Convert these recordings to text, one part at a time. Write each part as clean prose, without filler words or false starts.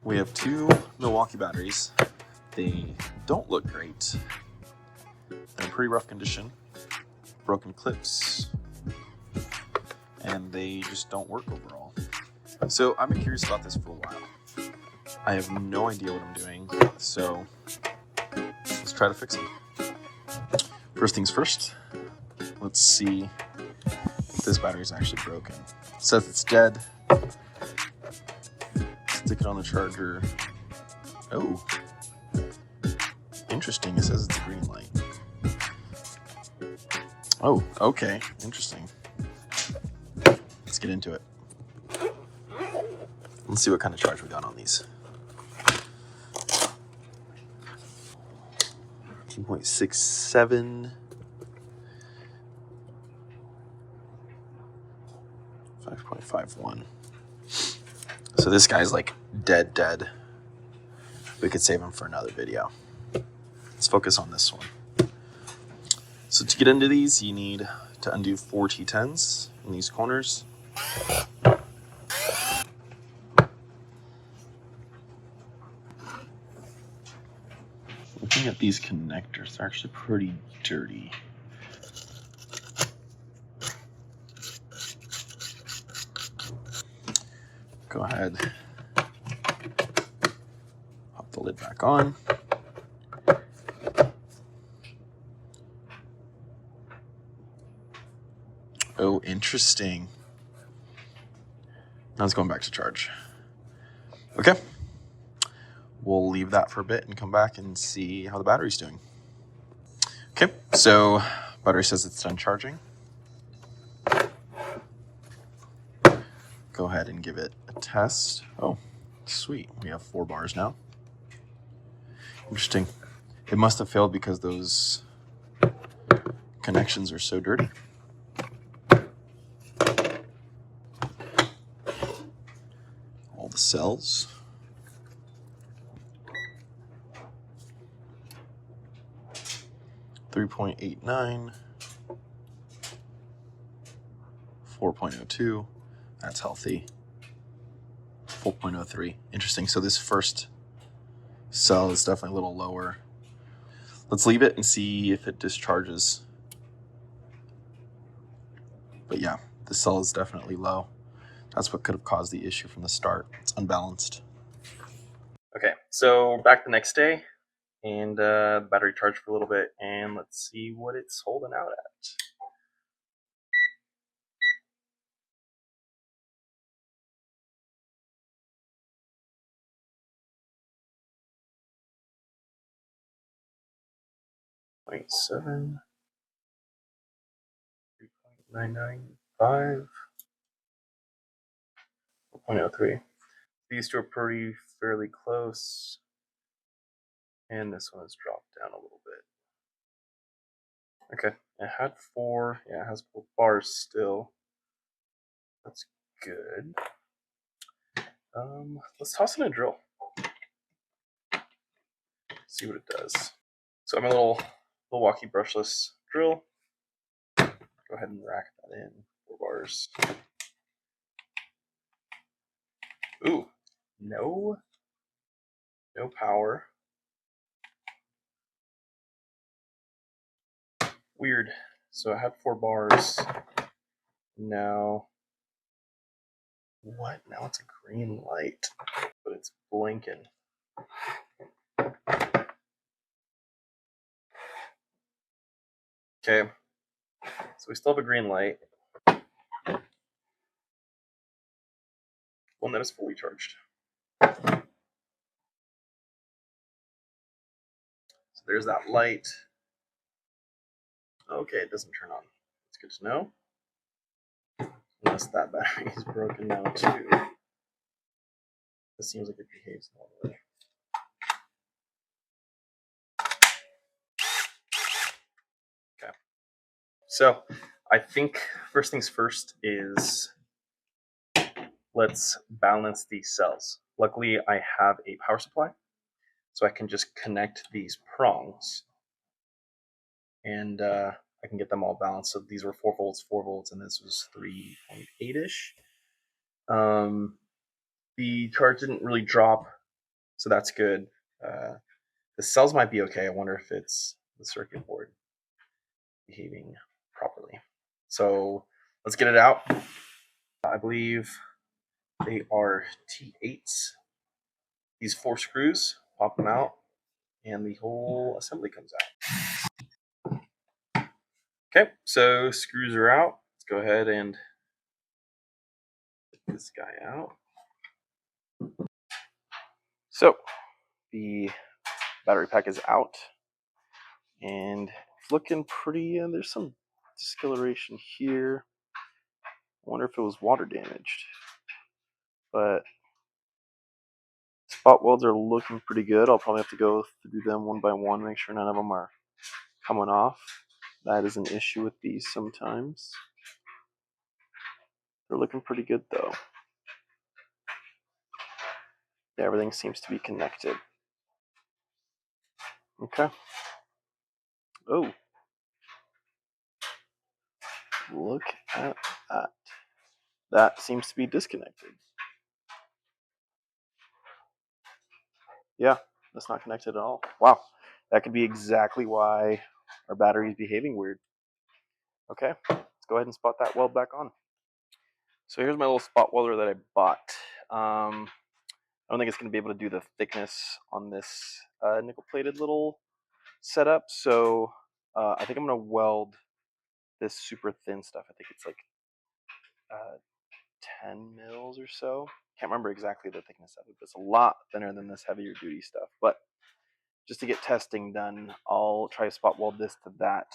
We have two Milwaukee batteries. They don't look great. They're in pretty rough condition. Broken clips. And they just don't work overall. So I've been curious about this for a while. I have no idea what I'm doing, so let's try to fix them. First things first, let's see if this battery is actually broken. It says it's dead. Stick it on the charger. Oh, interesting. It says it's a green light. Oh, okay. Interesting. Let's get into it. Let's see what kind of charge we got on these. 2.67. 5.51. So this guy's like dead. We could save him for another video. Let's focus on this one. So to get into these, you need to undo 4 T10s in these corners. Looking at these connectors, they're actually pretty dirty. Go ahead, pop the lid back on. Oh, interesting. Now it's going back to charge. Okay. We'll leave that for a bit and come back and see how the battery's doing. Okay, so battery says it's done charging. Go ahead and give it a test. Oh, sweet. We have 4 bars now. Interesting. It must have failed because those connections are so dirty. All the cells. .89, 4.02. That's healthy. 4.03. Interesting. So this first cell is definitely a little lower. Let's leave it and see if it discharges. But yeah, the cell is definitely low. That's what could have caused the issue from the start. It's unbalanced. Okay, so back the next day, and the battery charged for a little bit, and let's see what it's holding out at. .7, 3.995, 4.03. These two are fairly close, and this one has dropped down a little bit. Okay, it had 4. Yeah, it has 4 bars still. That's good. Let's toss in a drill. See what it does. So I'm a little Milwaukee brushless drill. Go ahead and rack that in. 4 bars. Ooh, no power. Weird. So I had 4 bars. Now, what? Now it's a green light, but it's blinking. Okay, so we still have a green light. One that is fully charged. So there's that light. Okay, it doesn't turn on. It's good to know. Unless that battery is broken now too. This seems like it behaves normally. Okay. So I think first things first is let's balance these cells. Luckily, I have a power supply, so I can just connect these prongs, and I can get them all balanced. So these were 4 volts, and this was 3.8-ish. The charge didn't really drop So that's good. The cells might be okay. I wonder if it's the circuit board behaving properly. So let's get it out. I believe they are T8s. These 4 screws, pop them out, and the whole assembly comes out. Okay, so screws are out. Let's go ahead and get this guy out. So the battery pack is out, and it's looking pretty. There's some discoloration here. I wonder if it was water damaged, but spot welds are looking pretty good. I'll probably have to go through them one by one, make sure none of them are coming off. That is an issue with these sometimes. They're looking pretty good though. Yeah, everything seems to be connected. Okay. Oh, look at that. That seems to be disconnected. Yeah, that's not connected at all. Wow, that could be exactly why our battery is behaving weird. Okay, let's go ahead and spot that weld back on. So here's my little spot welder that I bought. I don't think it's going to be able to do the thickness on this nickel-plated little setup. So I think I'm going to weld this super thin stuff. I think it's like 10 mils or so. Can't remember exactly the thickness of it, but it's a lot thinner than this heavier duty stuff. But just to get testing done, I'll try to spot weld this to that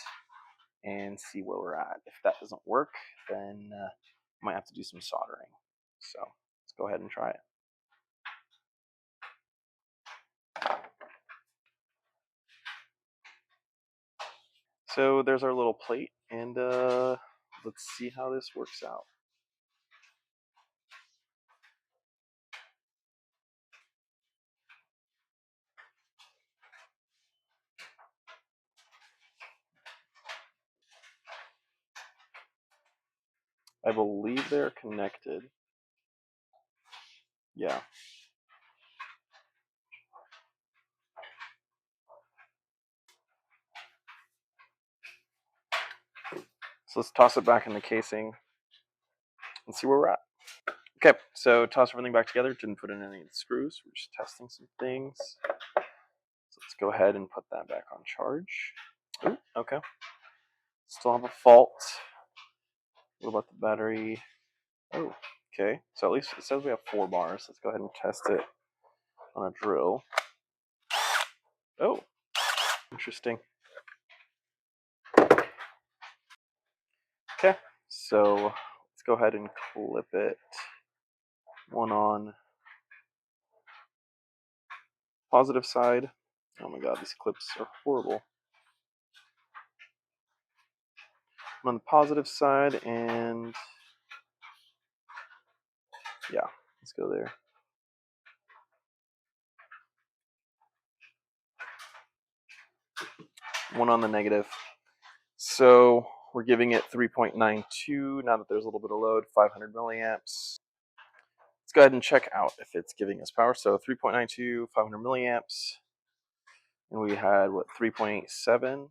and see where we're at. If that doesn't work, then I might have to do some soldering. So let's go ahead and try it. So there's our little plate, and let's see how this works out. I believe they're connected. Yeah. So let's toss it back in the casing and see where we're at. Okay, so toss everything back together. Didn't put in any of the screws. We're just testing some things. So let's go ahead and put that back on charge. Ooh, okay. Still have a fault. What about the battery? Oh, okay. So at least it says we have 4 bars. Let's go ahead and test it on a drill. Oh, interesting. Okay, so let's go ahead and clip it. One on positive side. Oh my god, these clips are horrible. On the positive side, and yeah, let's go there. One on the negative. So we're giving it 3.92 now that there's a little bit of load, 500 milliamps. Let's go ahead and check out if it's giving us power. So 3.92, 500 milliamps. And we had, what, 3.87?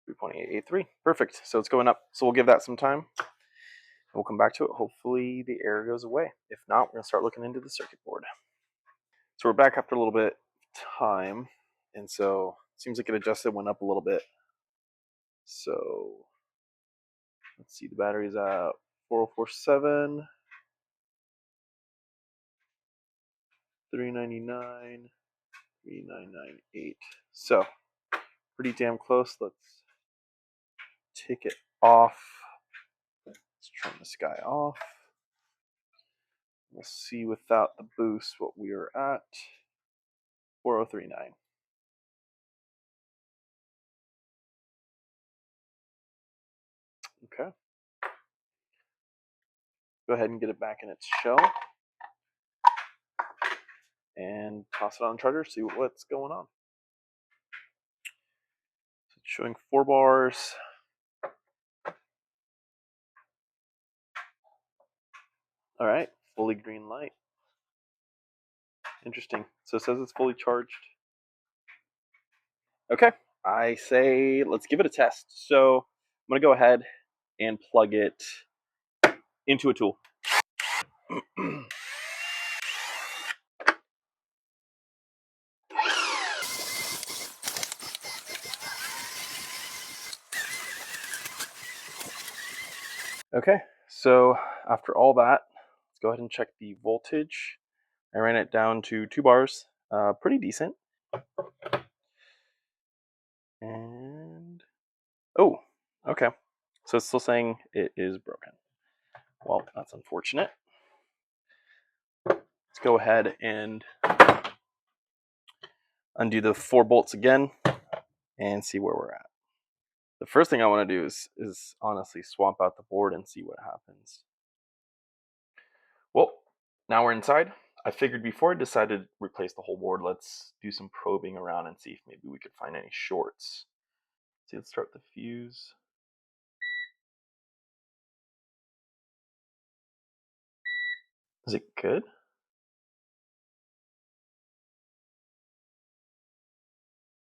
3.883. Perfect. So it's going up. So we'll give that some time. We'll come back to it. Hopefully the error goes away. If not, we're going to start looking into the circuit board. So we're back after a little bit of time. And so it seems like it adjusted, went up a little bit. So let's see, the battery's at 4047, 399, 3998. So pretty damn close. Let's take it off. Let's turn this guy off. We'll see without the boost what we are at. 4039. Okay. Go ahead and get it back in its shell. And toss it on the charger, see what's going on. So it's showing 4 bars. All right, fully green light. Interesting. So it says it's fully charged. Okay, I say let's give it a test. So I'm gonna go ahead and plug it into a tool. Okay, so after all that, let's go ahead and check the voltage. I ran it down to 2 bars, pretty decent. And oh, okay. So it's still saying it is broken. Well, that's unfortunate. Let's go ahead and undo the 4 bolts again and see where we're at. The first thing I want to do is honestly swap out the board and see what happens. Well, now we're inside. I figured before I decided to replace the whole board, let's do some probing around and see if maybe we could find any shorts. See, let's start the fuse. Is it good?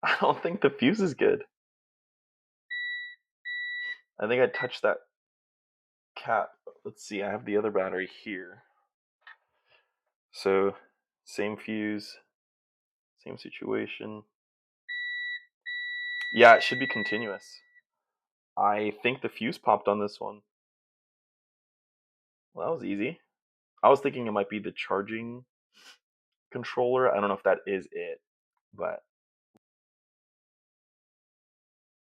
I don't think the fuse is good. I think I touched that cap. Let's see, I have the other battery here. So, same fuse, same situation. Yeah, it should be continuous. I think the fuse popped on this one. Well, that was easy. I was thinking it might be the charging controller. I don't know if that is it, but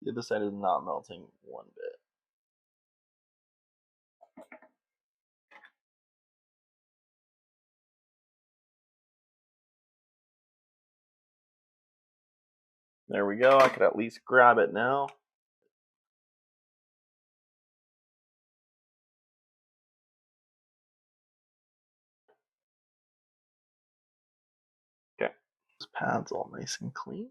the other side is not melting one bit. There we go. I could at least grab it now. Okay. This pad's all nice and clean.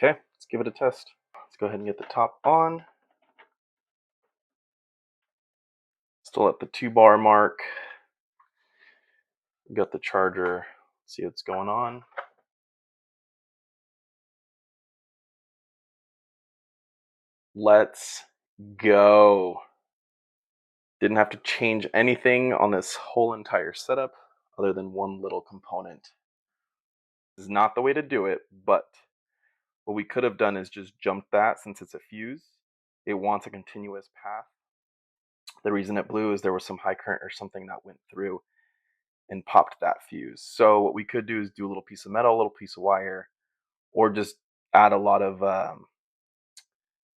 Okay, let's give it a test. Let's go ahead and get the top on. Still at the 2 bar mark. We got the charger. See what's going on. Let's go. Didn't have to change anything on this whole entire setup other than one little component. This is not the way to do it, but what we could have done is just jumped that. Since it's a fuse, it wants a continuous path. The reason it blew is there was some high current or something that went through and popped that fuse. So what we could do is do a little piece of metal, a little piece of wire, or just add a lot of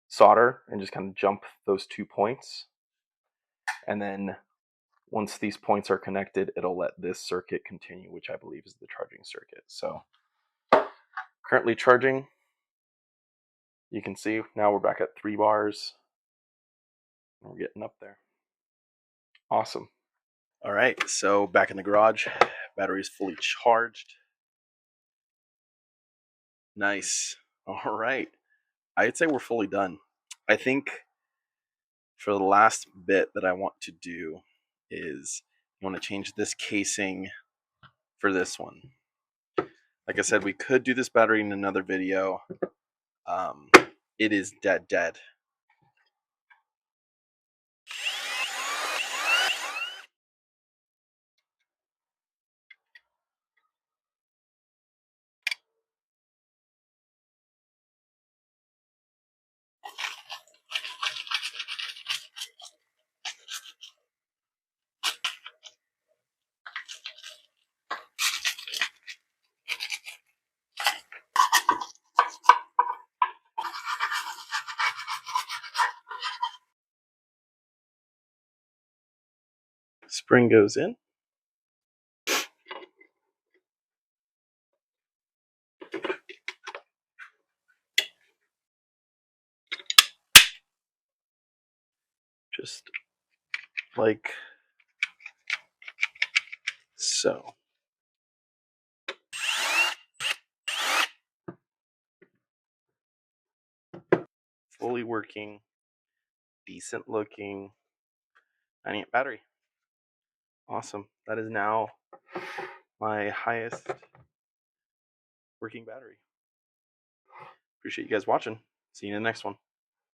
solder and just kind of jump those 2 points. And then once these points are connected, it'll let this circuit continue, which I believe is the charging circuit. So currently charging. You can see now we're back at 3 bars. We're getting up there. Awesome. All right, so back in the garage. Battery is fully charged. Nice. All right. I'd say we're fully done. I think for the last bit that I want to do is you want to change this casing for this one. Like I said, we could do this battery in another video. It is dead. Spring goes in. Just like so. Fully working, decent looking 9-amp battery. Awesome. That is now my highest working battery. Appreciate you guys watching. See you in the next one.